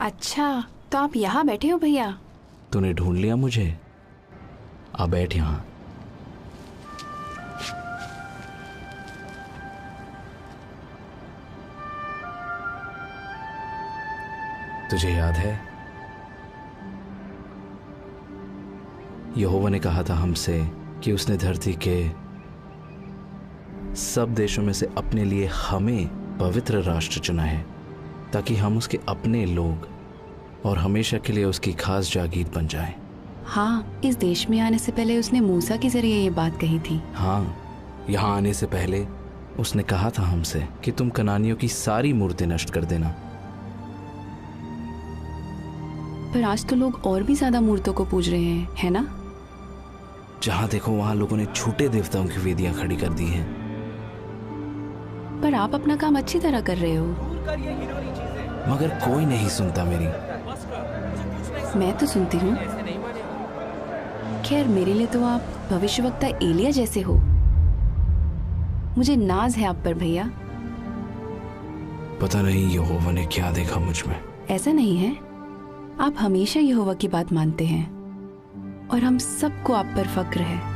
अच्छा, तो आप यहाँ बैठे हो भैया? तूने ढूंढ लिया मुझे। आ बैठ यहाँ। तुझे याद है यहोवा ने कहा था हमसे कि उसने धरती के सब देशों में से अपने लिए हमें पवित्र राष्ट्र चुना है ताकि हम उसके अपने लोग और हमेशा के लिए उसकी खास जागीर बन जाएं। हाँ, इस देश में आने से पहले उसने मूसा के जरिए ये बात कही थी। हाँ, यहाँ आने से पहले उसने कहा था हमसे कि तुम कनानियों की सारी मूर्तें नष्ट कर देना। पर आज तो लोग और भी ज्यादा मूर्तों को पूज रहे हैं, है ना? जहाँ देखो वहाँ लोगों ने झूठे देवताओं की वेदियां खड़ी कर दी हैं। पर आप अपना काम अच्छी तरह कर रहे हो। मगर कोई नहीं सुनता मेरी। मैं तो सुनती हूँ। खैर, मेरे लिए तो आप भविष्यवक्ता एलिया जैसे हो। मुझे नाज है आप पर भैया। पता नहीं यहोवा ने क्या देखा मुझ में। ऐसा नहीं है, आप हमेशा यहोवा की बात मानते हैं और हम सबको आप पर फक्र है।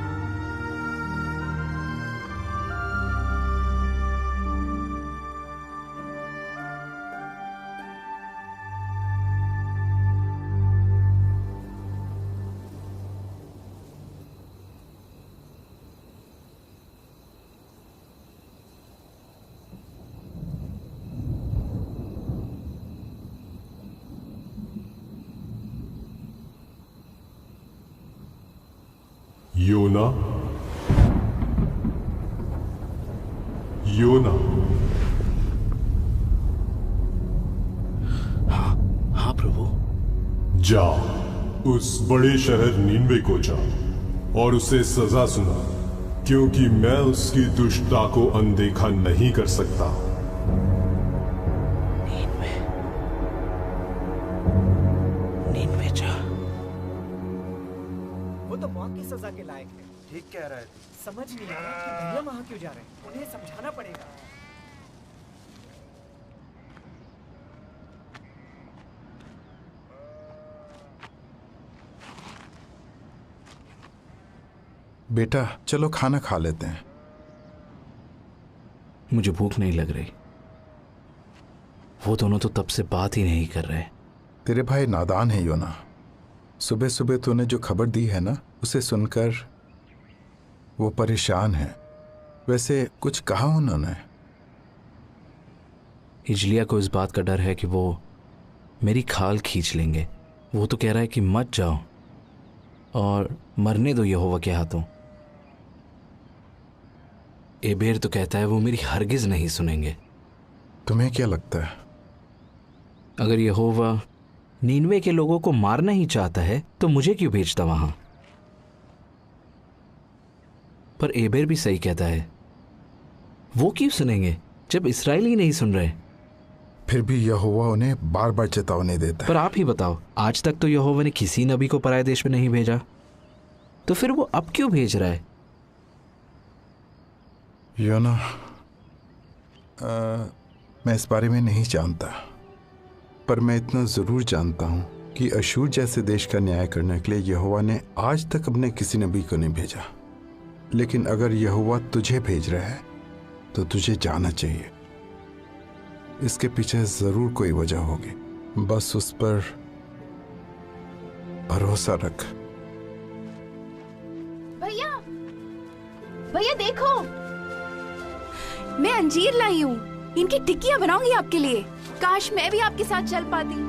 योना, योना। हाँ प्रभु। जा, उस बड़े शहर नीनवे को जा और उसे सजा सुना, क्योंकि मैं उसकी दुष्टता को अनदेखा नहीं कर सकता। नीनवे जा। वो तो मौत की सजा के लायक है। ठीक कह रहा है। समझ नहीं आ रहा कि भैया वहां क्यों जा रहे हैं। उन्हें समझाना पड़ेगा। बेटा चलो खाना खा लेते हैं। मुझे भूख नहीं लग रही। वो दोनों तो तब से बात ही नहीं कर रहे। तेरे भाई नादान है योना। सुबह सुबह तूने जो खबर दी है ना, उसे सुनकर वो परेशान है। वैसे कुछ कहा उन्होंने? हिजलिया को इस बात का डर है कि वो मेरी खाल खींच लेंगे। वो तो कह रहा है कि मत जाओ और मरने दो यहोवा के हाथों। एबेर तो कहता है वो मेरी हरगिज नहीं सुनेंगे। तुम्हें क्या लगता है? अगर यहोवा नीनवे के लोगों को मारना ही चाहता है तो मुझे क्यों भेजता वहां? पर एबेर भी सही कहता है। वो क्यों सुनेंगे जब इस्राएल ही नहीं सुन रहे? फिर भी यहोवा उन्हें बार बार चेतावनी देता है। पर आप ही बताओ, आज तक तो यहोवा ने किसी नबी को पराये देश में नहीं भेजा, तो फिर वो अब क्यों भेज रहा है? योना, मैं इस बारे में नहीं जानता, पर मैं इतना जरूर जानता हूं कि अशूर जैसे देश का न्याय करने के लिए यहोवा ने आज तक अपने किसी नबी को नहीं भेजा। लेकिन अगर यहोवा तुझे भेज रहा है तो तुझे जाना चाहिए। इसके पीछे जरूर कोई वजह होगी, बस उस पर भरोसा रख। भैया, भैया देखो, मैं अंजीर लाई हूँ। इनकी टिक्कियाँ बनाऊंगी आपके लिए। काश मैं भी आपके साथ चल पाती।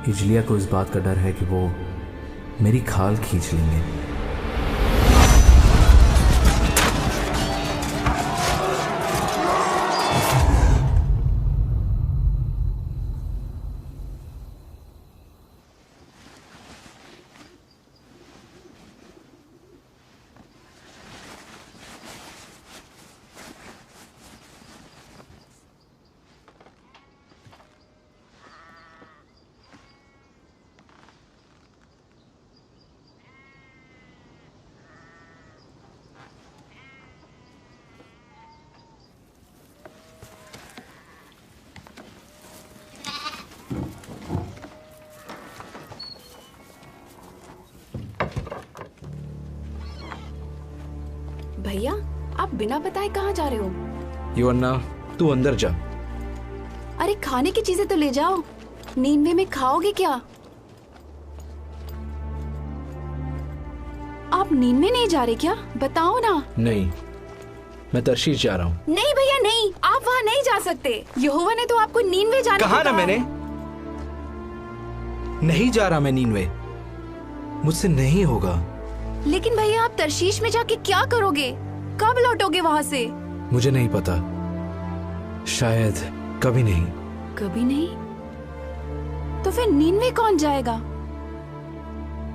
हिजलिया को इस बात का डर है कि वो मेरी खाल खींच लेंगे। भैया आप बिना बताए कहाँ जा रहे हो? योअन्ना, तू अंदर जा। अरे खाने की चीजें तो ले जाओ। नींवे में खाओगे क्या? आप नींवे नहीं जा रहे क्या? बताओ ना। नहीं, मैं तरशीश जा रहा हूँ। नहीं भैया नहीं, आप वहाँ नहीं जा सकते। यहोवा ने तो आपको नीनवे जाने कहा को ना कहा मैंने, है। नहीं जा रहा मैं नीनवे, मुझसे नहीं होगा। लेकिन भैया आप तरशीश में जाके क्या करोगे? कब लौटोगे वहाँ से? मुझे नहीं पता, शायद कभी नहीं। कभी नहीं? तो फिर नीनवे कौन जाएगा?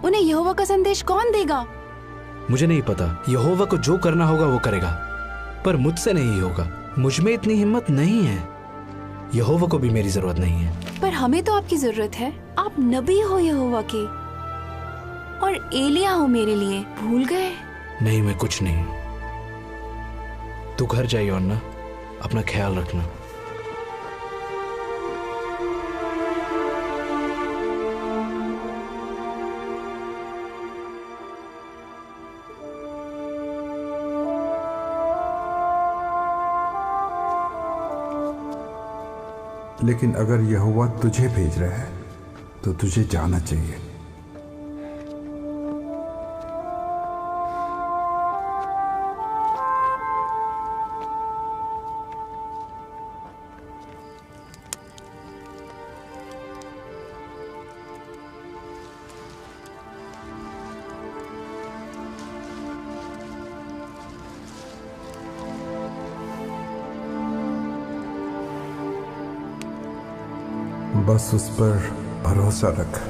उन्हें यहोवा का संदेश कौन देगा? मुझे नहीं पता। यहोवा को जो करना होगा वो करेगा, पर मुझसे नहीं होगा। मुझ में इतनी हिम्मत नहीं है। यहोवा को भी मेरी जरूरत नहीं है। पर हमें तो आपकी जरूरत है। आप नबी हो यहोवा के, और एलिया हो मेरे लिए। भूल गए? नहीं, मैं कुछ नहीं। तू घर जाइए अन्ना, अपना ख्याल रखना। लेकिन अगर यहोवा तुझे भेज रहा है तो तुझे जाना चाहिए। बस उस पर भरोसा रख।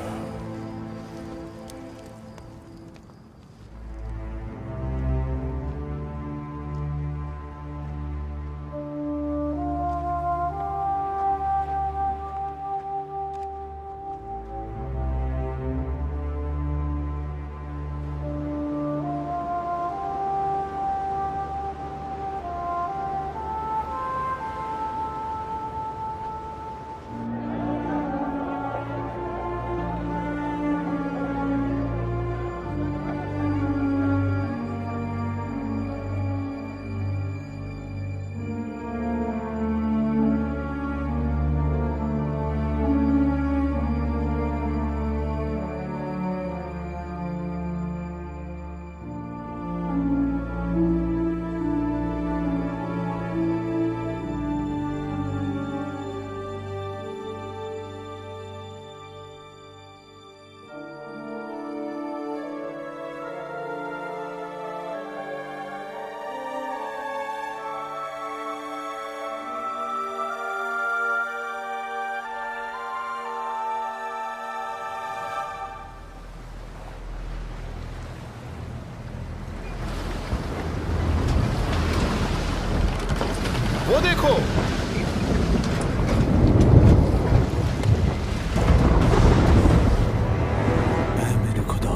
वो देखो, ऐ मेरे खुदा,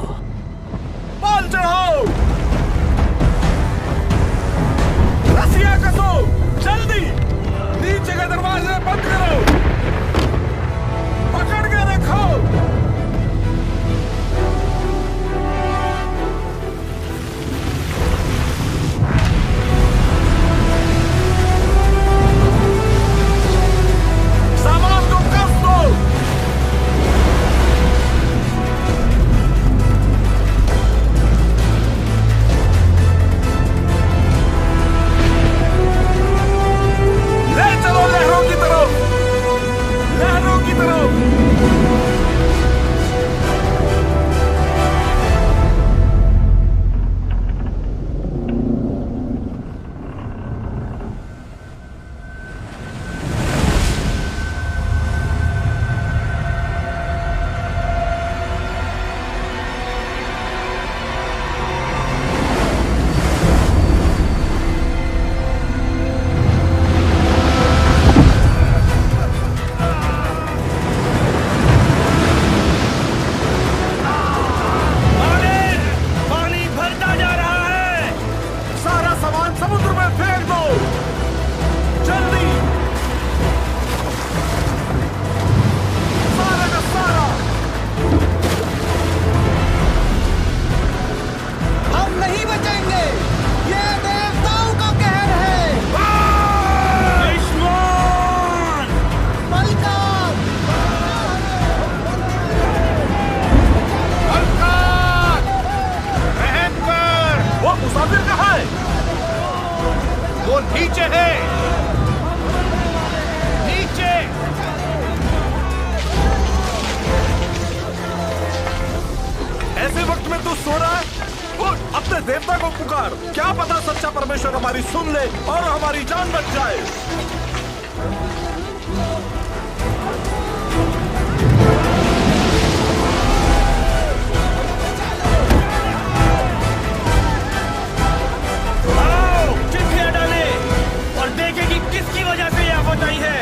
बाल चढ़ाओ, रस्सियां कसो, जल्दी नीचे के दरवाजे बंद करो, पकड़ के रखो। मुसाफिर कहाँ है? वो नीचे है, नीचे। ऐसे वक्त में तू सो रहा है? उठ, अपने देवता को पुकार। क्या पता सच्चा परमेश्वर हमारी सुन ले और हमारी जान बच जाए। आओ, चिट्ठियां डाले और देखें कि किसकी वजह से यह आफत आई है।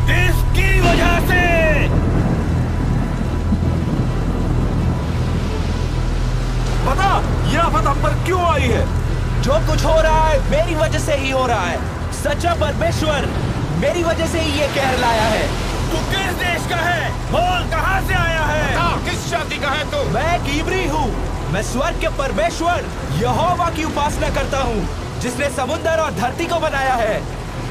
किसकी वजह से? बता, यह आफत हम पर क्यों आई है? जो कुछ हो रहा है मेरी वजह से ही हो रहा है। सच्चा परमेश्वर मेरी वजह से ही ये कहर लाया है। तू किस देश का है? बोल, कहाँ से आया है? किस जाति का है तू? मैं एक इब्री हूँ। मैं स्वर्ग के परमेश्वर यहोवा की उपासना करता हूँ, जिसने समुद्र और धरती को बनाया है।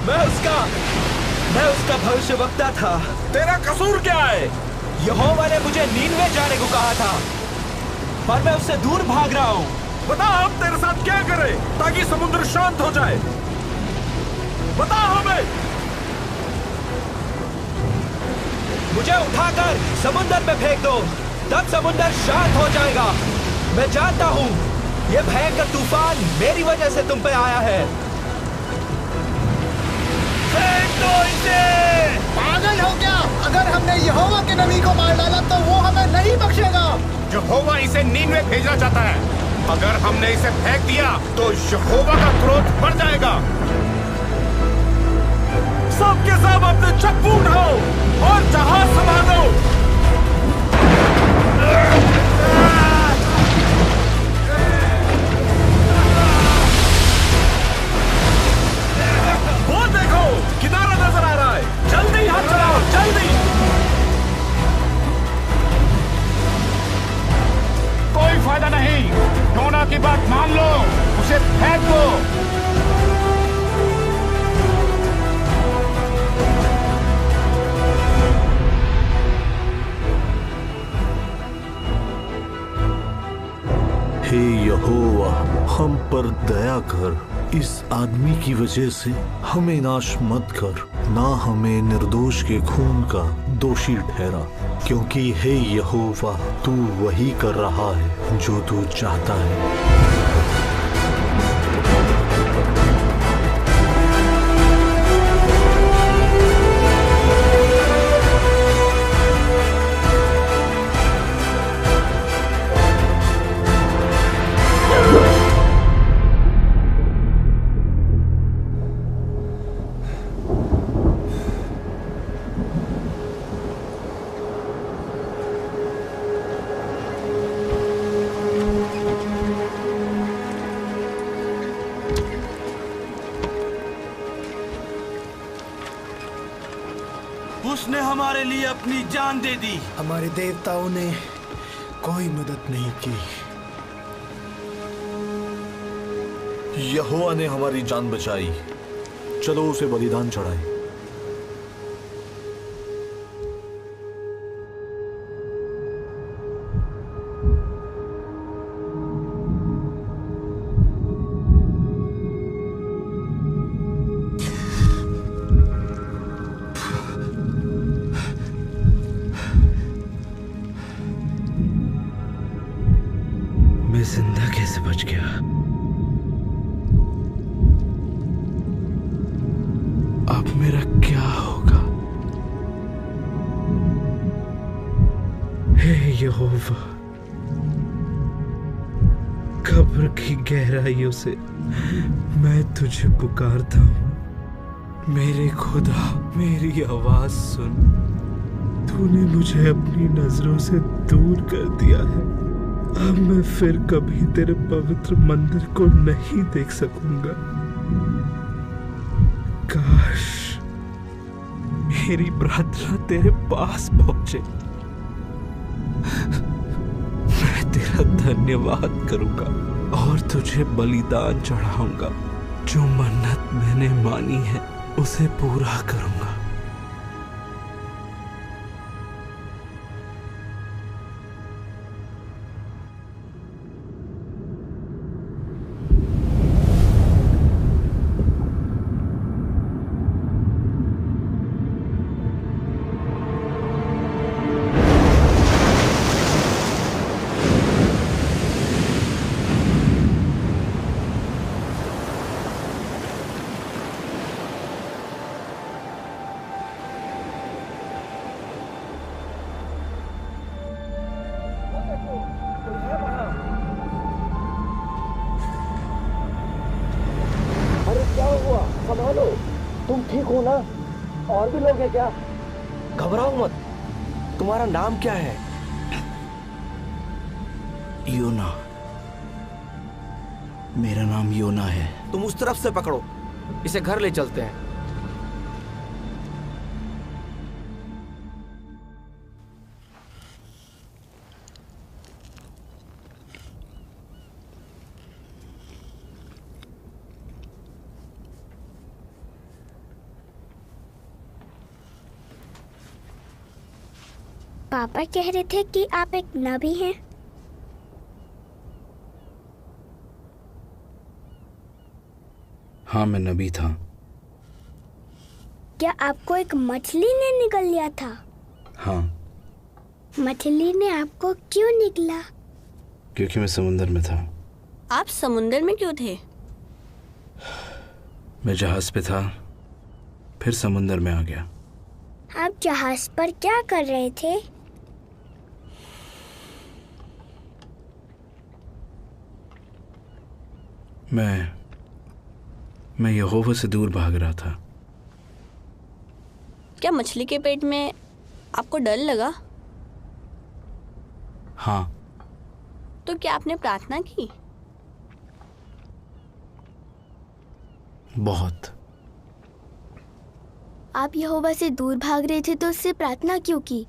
मैं उसका भविष्यवक्ता था। तेरा कसूर क्या है? यहोवा ने मुझे नीनवे जाने को कहा था, पर मैं उससे दूर भाग रहा हूँ। बता, हम तेरे साथ क्या करें ताकि समुद्र शांत हो जाए? बता हमें। मुझे उठाकर समुद्र में फेंक दो, तब समुद्र शांत हो जाएगा। मैं जानता हूँ ये भयंकर तूफान मेरी वजह से तुम पे आया है। फेंक दो इसे। पागल हो क्या? अगर हमने यहोवा के नबी को मार डाला तो वो हमें नहीं बख्शेगा। यहोवा इसे नीनवे भेजना चाहता है। अगर हमने इसे फेंक दिया तो यहोवा का क्रोध बढ़ जाएगा। सबके सब अपने चप्पू उठाओ और जहाज संभालो। वो देखो, किनारा नजर आ रहा है। जल्दी हाथ चलाओ, जल्दी। कोई फायदा नहीं। योना की बात मान लो, उसे फेंक दो। हे यहोवा, हम पर दया कर। इस आदमी की वजह से हमें नाश मत कर, ना हमें निर्दोष के खून का दोषी ठहरा, क्योंकि हे यहोवा, तू वही कर रहा है जो तू चाहता है। उसने हमारे लिए अपनी जान दे दी। हमारे देवताओं ने कोई मदद नहीं की। यहोवा ने हमारी जान बचाई। चलो उसे बलिदान चढ़ाएं। जिंदा कैसे बच गया? अब मेरा क्या होगा? हे यहोवा, कब्र की गहराइयों से मैं तुझे पुकारता हूँ। मेरे खुदा, मेरी आवाज सुन। तूने मुझे अपनी नजरों से दूर कर दिया है। अब मैं फिर कभी तेरे पवित्र मंदिर को नहीं देख सकूंगा। काश मेरी प्रार्थना तेरे पास पहुंचे। मैं तेरा धन्यवाद करूंगा और तुझे बलिदान चढ़ाऊंगा। जो मन्नत मैंने मानी है उसे पूरा करूंगा। ठीक हो ना? और भी लोग हैं क्या? घबराओ मत। तुम्हारा नाम क्या है? योना। मेरा नाम योना है। तुम उस तरफ से पकड़ो, इसे घर ले चलते हैं। पापा कह रहे थे कि आप एक नबी हैं। हाँ, मैं नबी था। क्या आपको एक मछली ने निगल लिया था? हाँ। मछली ने आपको क्यों निगला? क्योंकि मैं समुंदर में था। आप समुंदर में क्यों थे? मैं जहाज पे था, फिर समुंदर में आ गया। आप जहाज पर क्या कर रहे थे? मैं यहोवा से दूर भाग रहा था। क्या मछली के पेट में आपको डर लगा? हाँ। तो क्या आपने प्रार्थना की? बहुत। आप यहोवा से दूर भाग रहे थे तो उससे प्रार्थना क्यों की?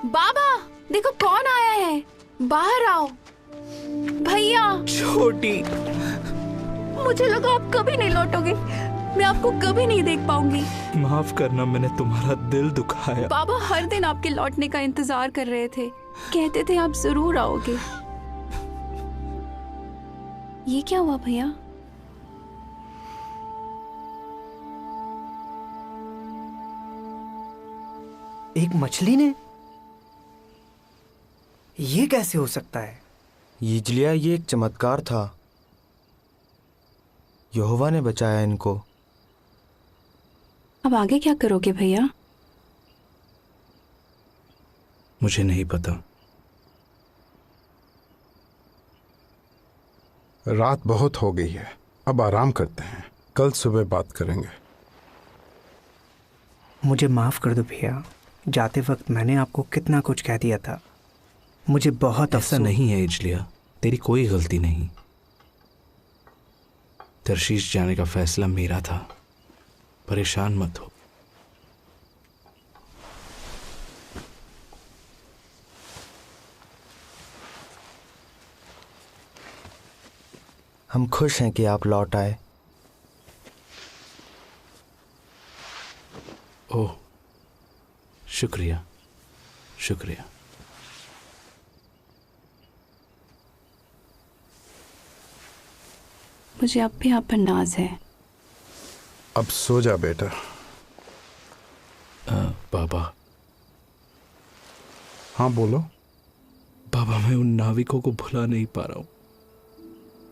बाबा, देखो कौन आया है। बाहर आओ। भैया। छोटी। मुझे लगा आप कभी नहीं लौटोगे। मैं आपको कभी नहीं देख पाऊंगी। माफ करना, मैंने तुम्हारा दिल दुखाया। बाबा हर दिन आपके लौटने का इंतजार कर रहे थे। कहते थे आप जरूर आओगे। ये क्या हुआ भैया? एक मछली ने? ये कैसे हो सकता है? यिजलिया, ये एक चमत्कार था। यहोवा ने बचाया इनको। अब आगे क्या करोगे भैया? मुझे नहीं पता। रात बहुत हो गई है, अब आराम करते हैं, कल सुबह बात करेंगे। मुझे माफ कर दो भैया, जाते वक्त मैंने आपको कितना कुछ कह दिया था। मुझे बहुत ऐसा नहीं है इजलिया, तेरी कोई गलती नहीं। तरशीश जाने का फैसला मेरा था। परेशान मत हो। हम खुश हैं कि आप लौट आए। ओह, शुक्रिया शुक्रिया। मुझे अब भी आप पर नाज है। अब सो जा बेटा। बाबा। हाँ बोलो। बाबा, मैं उन नाविकों को भुला नहीं पा रहा हूं।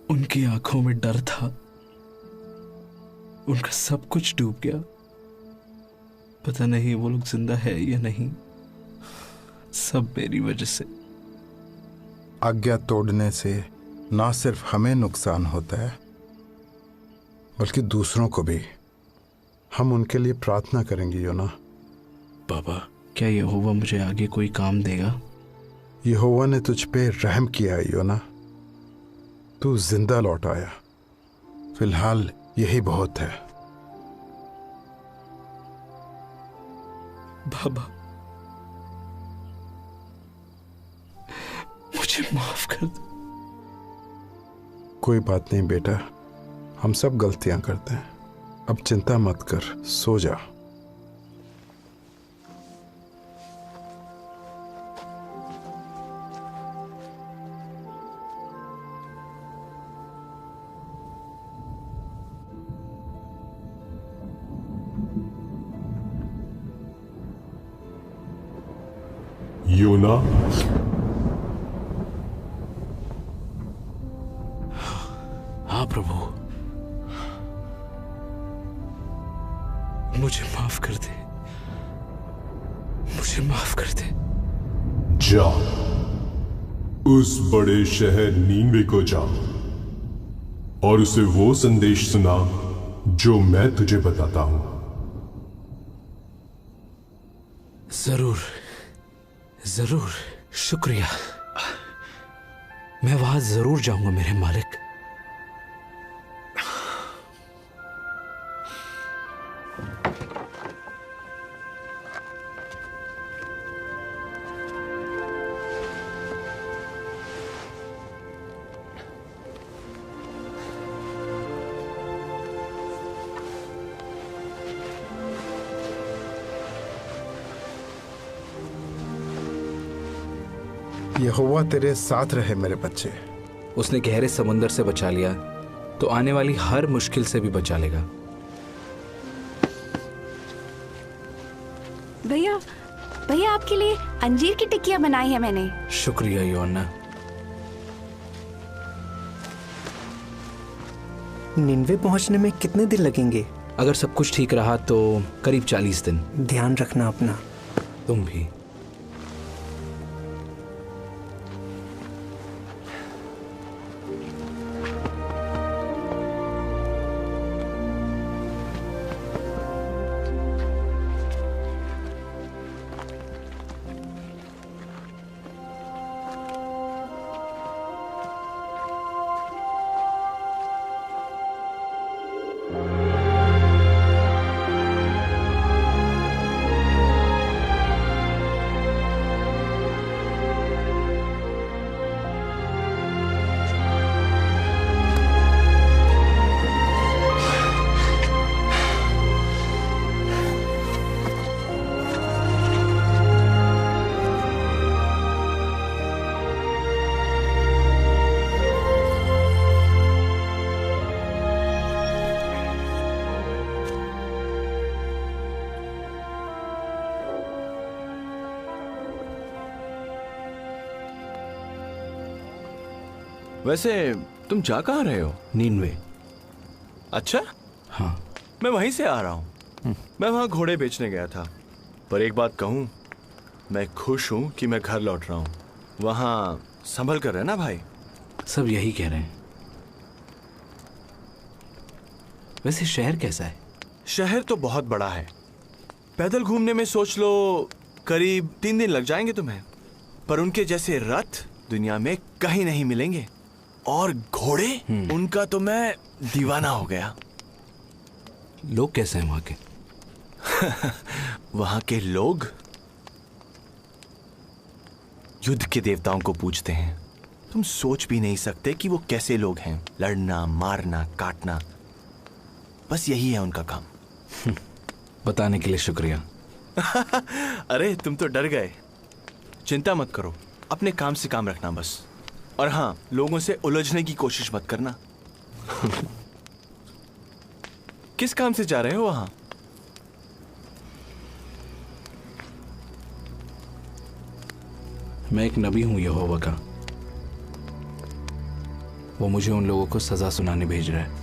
उनकी आंखों में डर था। उनका सब कुछ डूब गया। पता नहीं वो लोग जिंदा है या नहीं। सब मेरी वजह से। आज्ञा तोड़ने से ना सिर्फ हमें नुकसान होता है बल्कि दूसरों को भी। हम उनके लिए प्रार्थना करेंगे योना। बाबा, क्या यहोवा मुझे आगे कोई काम देगा? यहोवा ने तुझ पे रहम किया है योना। तू जिंदा लौट आया। फिलहाल यही बहुत है। बाबा, मुझे माफ कर दो। कोई बात नहीं बेटा, हम सब गलतियां करते हैं। अब चिंता मत कर, सो जा। योना, हाँ प्रभु, मुझे माफ कर दे, मुझे माफ कर दे। जा उस बड़े शहर नीनवे को जा और उसे वो संदेश सुना जो मैं तुझे बताता हूं। जरूर जरूर, शुक्रिया। मैं वहां जरूर जाऊंगा मेरे मालिक। यहोवा तेरे साथ रहे मेरे बच्चे। उसने गहरे समुंदर से बचा लिया तो आने वाली हर मुश्किल से भी बचा लेगा। भैया भैया, आपके लिए अंजीर की टिक्कियां बनाई है मैंने। शुक्रिया योना। निन्वे पहुंचने में कितने दिन लगेंगे? अगर सब कुछ ठीक रहा तो करीब 40 दिन। ध्यान रखना अपना। तुम भी। वैसे तुम जा कहाँ रहे हो? नीनवे। अच्छा, हाँ। मैं वहीं से आ रहा हूँ। मैं वहाँ घोड़े बेचने गया था। पर एक बात कहूँ, मैं खुश हूँ कि मैं घर लौट रहा हूँ। वहाँ संभल कर रहना भाई। सब यही कह रहे हैं। वैसे शहर कैसा है? शहर तो बहुत बड़ा है। पैदल घूमने में सोच लो करीब 3 दिन लग जाएंगे तुम्हें। पर उनके जैसे रथ दुनिया में कहीं नहीं मिलेंगे। और घोड़े, उनका तो मैं दीवाना हो गया। लोग कैसे हैं वहां के? वहां के लोग युद्ध के देवताओं को पूजते हैं। तुम सोच भी नहीं सकते कि वो कैसे लोग हैं। लड़ना, मारना, काटना, बस यही है उनका काम। बताने के लिए शुक्रिया। अरे तुम तो डर गए। चिंता मत करो, अपने काम से काम रखना बस। और हाँ, लोगों से उलझने की कोशिश मत करना। किस काम से जा रहे हो वहां? मैं एक नबी हूं यहोवा का। वो मुझे उन लोगों को सजा सुनाने भेज रहा है।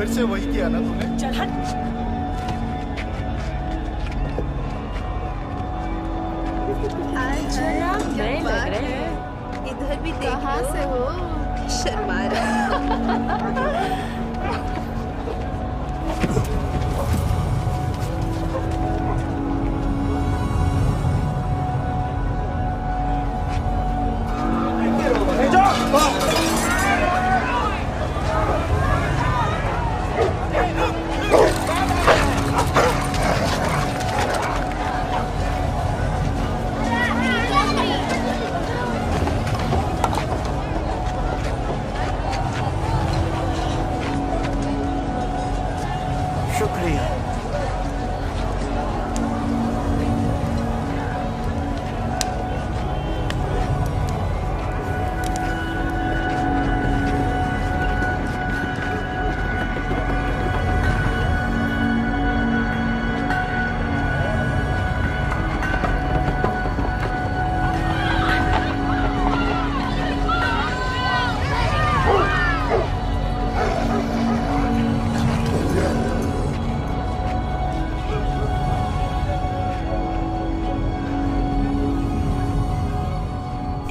से वही किया ना तूने? चल हट। नए लग रहे हैं। इधर भी कहाँ से हो? शर्मा रहा।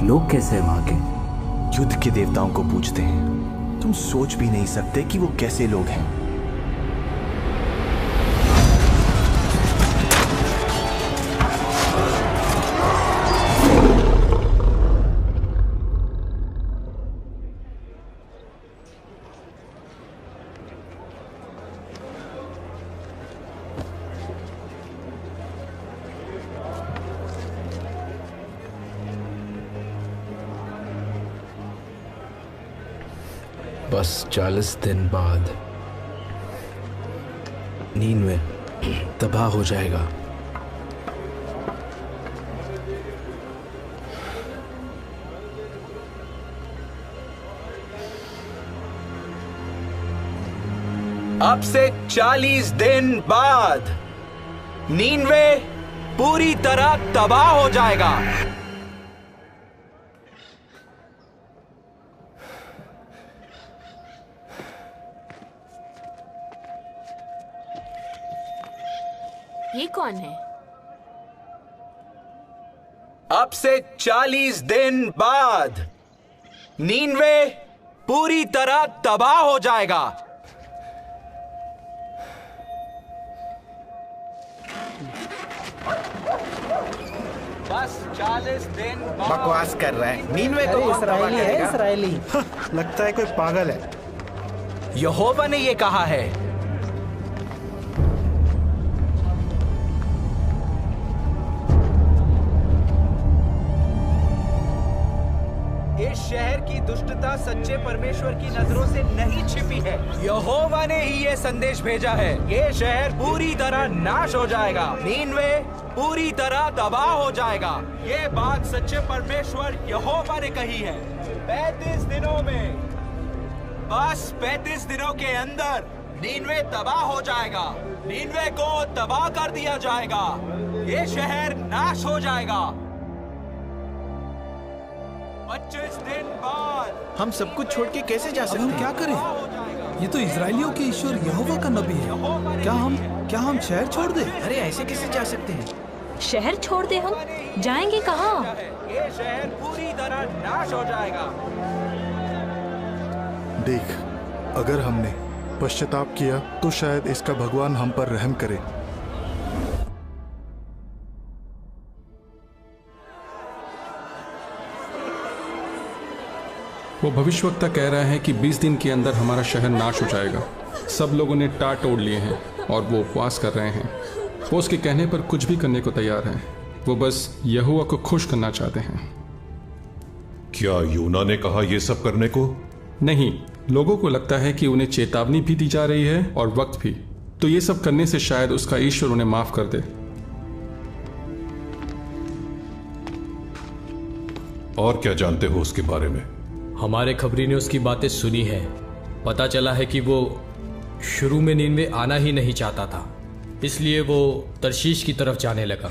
लोग कैसे हैं वहां के? युद्ध के देवताओं को पूजते हैं। तुम सोच भी नहीं सकते कि वो कैसे लोग हैं। बस 40 दिन बाद नीनवे तबाह हो जाएगा। अब से 40 दिन बाद नीनवे पूरी तरह तबाह हो जाएगा। ये कौन है? अब से 40 दिन बाद नीनवे पूरी तरह तबाह हो जाएगा। बस 40 दिन बाद। बकवास कर रहा है। नीनवे को कौन तबाह इस्राएली है, करेगा? इस्राएली। लगता है कोई पागल है। यहोवा ने ये कहा है। इस शहर की दुष्टता सच्चे परमेश्वर की नजरों से नहीं छिपी है। यहोवा ने ही ये संदेश भेजा है। ये शहर पूरी तरह नाश हो जाएगा। नीनवे पूरी तरह तबाह हो जाएगा। ये बात सच्चे परमेश्वर यहोवा ने कही है। 35 दिनों में, बस 35 दिनों के अंदर नीनवे तबाह हो जाएगा। नीनवे को तबाह कर दिया जाएगा। ये शहर नाश हो जाएगा। 25 दिन बाद हम सब कुछ छोड़ के कैसे जा सकते हैं? हम क्या करें? ये तो इजराइलियों के ईश्वर यहोवा का नबी है। क्या हम शहर छोड़ दें? अरे ऐसे कैसे जा सकते हैं? शहर छोड़ दे? हम जाएंगे कहाँ? ये शहर पूरी तरह नाश हो जाएगा। देख, अगर हमने पश्चाताप किया तो शायद इसका भगवान हम पर रहम करे। वो भविष्यवक्ता कह रहा है कि 20 दिन के अंदर हमारा शहर नाश हो जाएगा। सब लोगों ने टाट तोड़ लिए हैं और वो उपवास कर रहे हैं। वो उसके कहने पर कुछ भी करने को तैयार हैं। वो बस यहोवा को खुश करना चाहते हैं। क्या यूना ने कहा यह सब करने को? नहीं, लोगों को लगता है कि उन्हें चेतावनी भी दी जा रही है और वक्त भी। तो ये सब करने से शायद उसका ईश्वर उन्हें माफ कर दे। और क्या जानते हो उसके बारे में? हमारे खबरी ने उसकी बातें सुनी है। पता चला है कि वो शुरू में नीनवे आना ही नहीं चाहता था, इसलिए वो तरशीश की तरफ जाने लगा।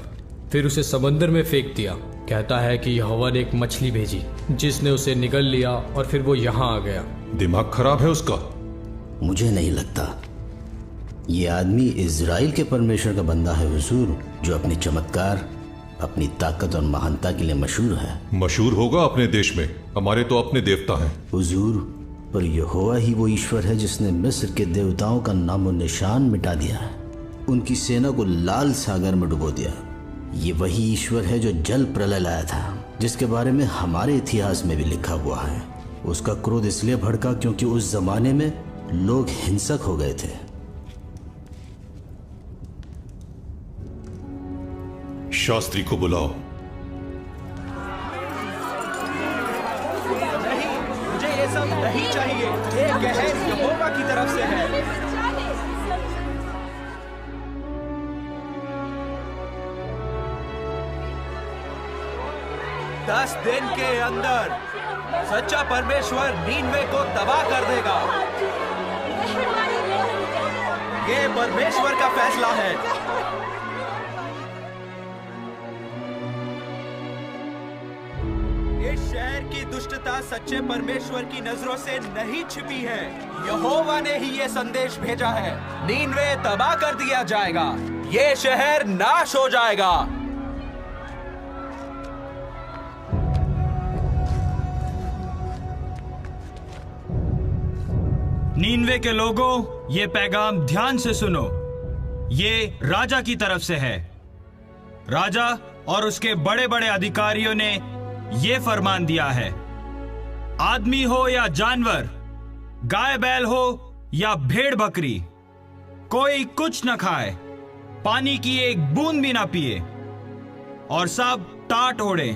फिर उसे समंदर में फेंक दिया। कहता है कि यहोवा ने एक मछली भेजी जिसने उसे निगल लिया और फिर वो यहाँ आ गया। दिमाग खराब है उसका। मुझे नहीं लगता ये आदमी इजराइल के परमेश्वर का बंदा है हुजूर, जो अपने चमत्कार, अपनी ताकत और महानता के लिए मशहूर है। मशहूर होगा अपने देश में, हमारे तो अपने देवता हैं। हुजूर, पर यहोवा ही वो ईश्वर है जिसने मिस्र के देवताओं का नामो निशान मिटा दिया है, उनकी सेना को लाल सागर में डुबो दिया। ये वही ईश्वर है जो जल प्रलय लाया था, जिसके बारे में हमारे इतिहास में भी लिखा हुआ है। उसका क्रोध इसलिए भड़का क्योंकि उस जमाने में लोग हिंसक हो गए थे। शास्त्री को बुलाओ। नहीं, मुझे ये सब नहीं चाहिए। ये कहर यहोवा की तरफ से है। 10 दिन के अंदर सच्चा परमेश्वर नीनवे को तबाह कर देगा। ये परमेश्वर का फैसला है। इस शहर की दुष्टता सच्चे परमेश्वर की नजरों से नहीं छिपी है। यहोवा ने ही ये संदेश भेजा है। नीनवे तबाह कर दिया जाएगा। ये शहर नाश हो जाएगा। नीनवे के लोगों, ये पैगाम ध्यान से सुनो। ये राजा की तरफ से है। राजा और उसके बड़े बड़े अधिकारियों ने ये फरमान दिया है, आदमी हो या जानवर, गाय बैल हो या भेड़ बकरी, कोई कुछ न खाए, पानी की एक बूंद भी ना पिए और सब टाट ओढ़े।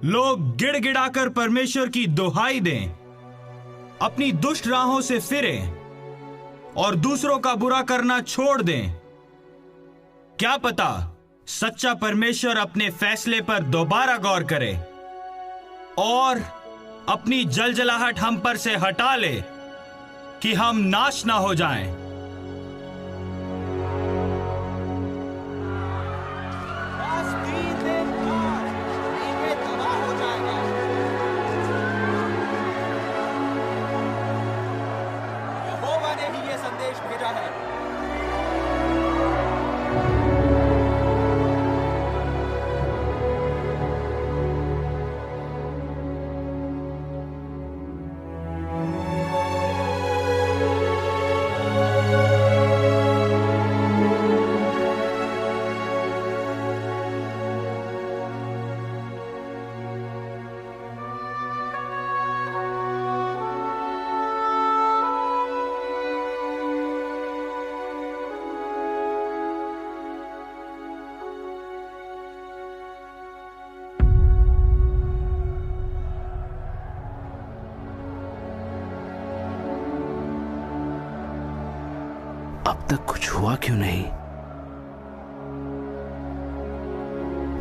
लोग गिड़गिड़ाकर परमेश्वर की दुहाई दें, अपनी दुष्ट राहों से फिरें और दूसरों का बुरा करना छोड़ दें। क्या पता सच्चा परमेश्वर अपने फैसले पर दोबारा गौर करे और अपनी जलजलाहट हम पर से हटा ले कि हम नाश ना हो जाएं। यहोवा ने ही ये संदेश भेजा है। अब तक कुछ हुआ क्यों नहीं?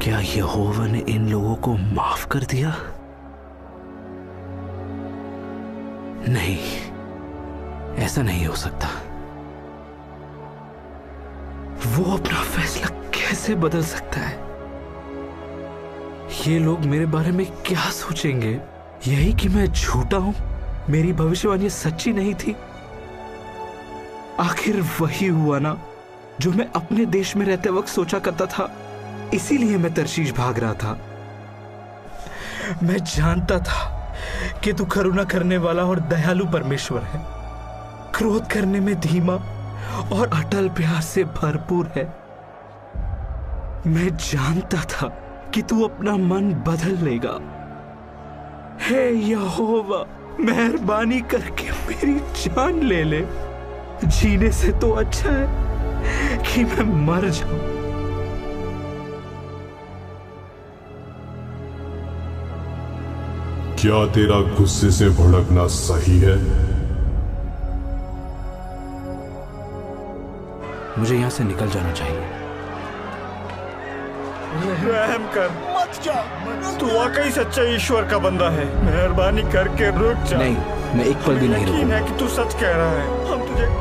क्या यहोवा ने इन लोगों को माफ कर दिया? नहीं, ऐसा नहीं हो सकता। वो अपना फैसला कैसे बदल सकता है? ये लोग मेरे बारे में क्या सोचेंगे? यही कि मैं झूठा हूं, मेरी भविष्यवाणी सच्ची नहीं थी। आखिर वही हुआ ना जो मैं अपने देश में रहते वक्त सोचा करता था। इसीलिए मैं तरशीश भाग रहा था। मैं जानता था कि तू करुणा करने वाला और दयालु परमेश्वर है, क्रोध करने में धीमा और अटल प्यार से भरपूर है। मैं जानता था कि तू अपना मन बदल लेगा। हे यहोवा, मेहरबानी करके मेरी जान ले ले। जीने से तो अच्छा है कि मैं मर जाऊं। क्या तेरा गुस्से से भड़कना सही है? मुझे यहां से निकल जाना चाहिए। रहम कर, मत जा। तू वाकई सच्चा ईश्वर का बंदा है। मेहरबानी करके रुक जा। नहीं, मैं एक पल भी नहीं रुकूंगा। यकीन है कि तू सच कह रहा है। हम तुझे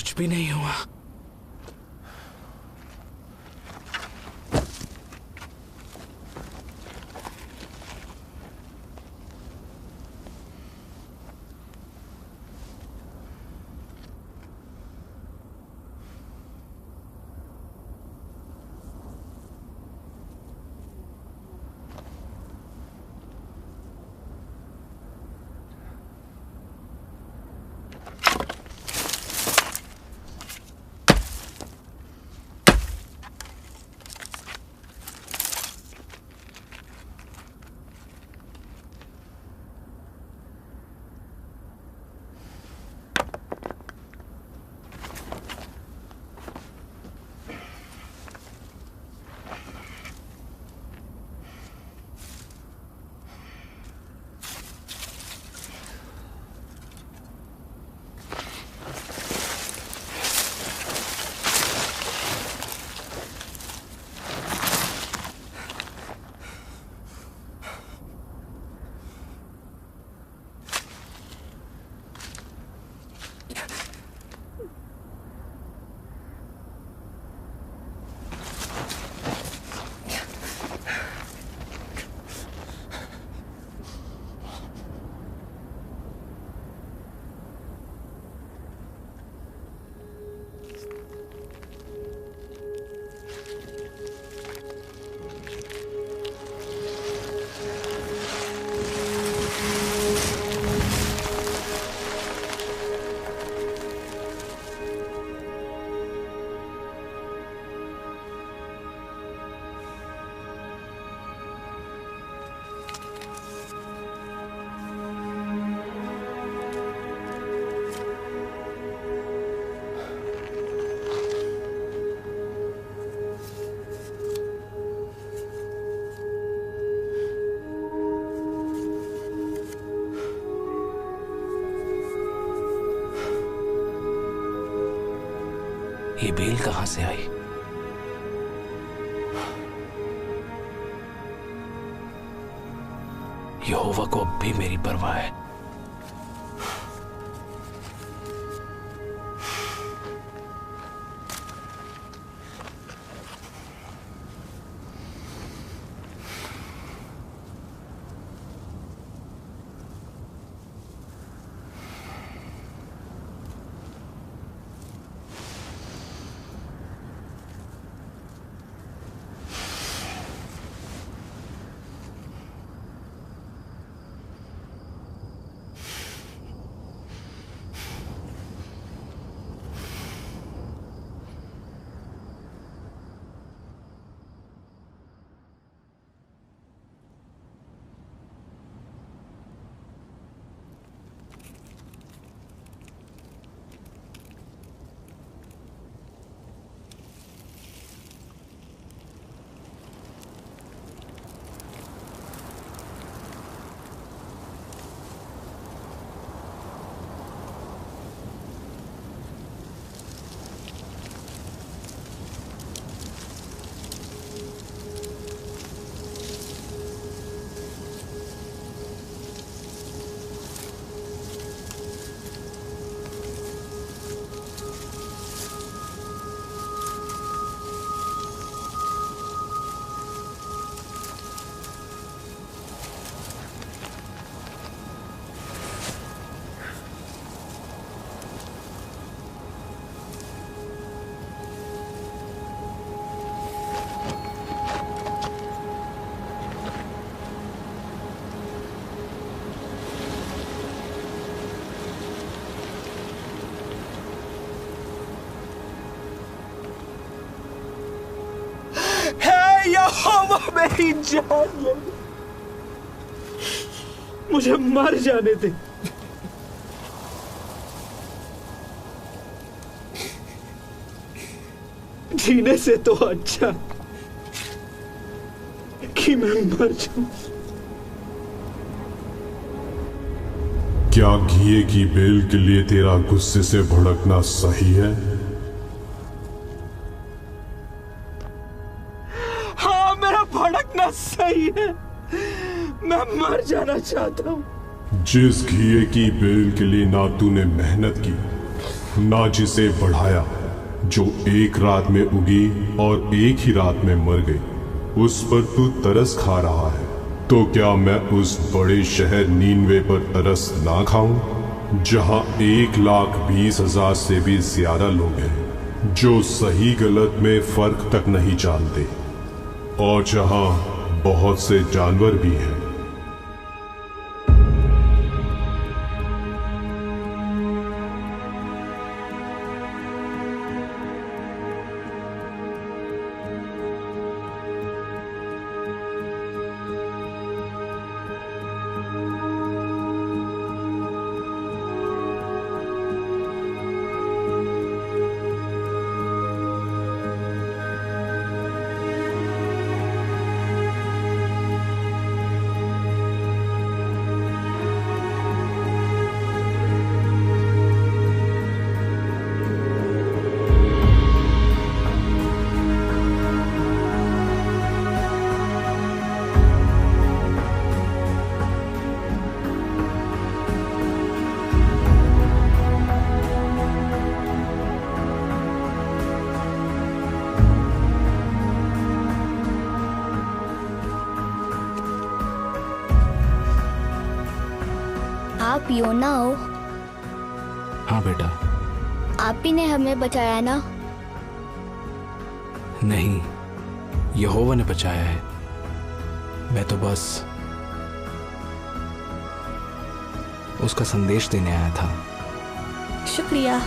कुछ भी नहीं हुआ। ये बेल कहां से आई? यहोवा को अब भी मेरी परवाह है। यहोवा मेरी जान ले, मुझे मर जाने दे। जीने से तो अच्छा कि मैं मर जाऊं। क्या घिए की बेल के लिए तेरा गुस्से से भड़कना सही है? सही है, मैं मर जाना चाहता हूं। जिस घिए की बेल के लिए ना तूने मेहनत की ना जिसे बढ़ाया जो एक रात में उगी और एक ही रात में मर गई, उस पर तू तरस खा रहा है। तो क्या मैं उस बड़े शहर नीनवे पर तरस ना खाऊं जहां 1,20,000 से भी ज्यादा लोग हैं जो सही गलत में फर्क तक नहीं जानते, और जहां बहुत से जानवर भी हैं। आप योना हो? हाँ बेटा। आप ही ने हमें बचाया ना? नहीं, यहोवा ने बचाया है। मैं तो बस उसका संदेश देने आया था। शुक्रिया।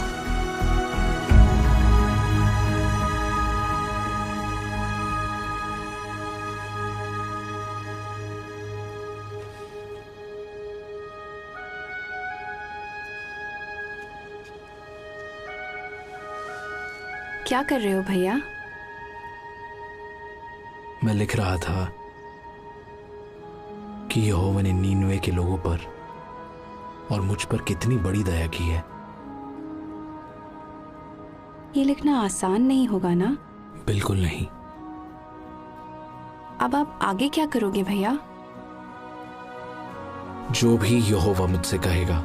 क्या कर रहे हो भैया? मैं लिख रहा था कि यहोवा ने नीनवे के लोगों पर और मुझ पर कितनी बड़ी दया की है। ये लिखना आसान नहीं होगा ना? बिल्कुल नहीं। अब आप आगे क्या करोगे भैया? जो भी यहोवा मुझसे कहेगा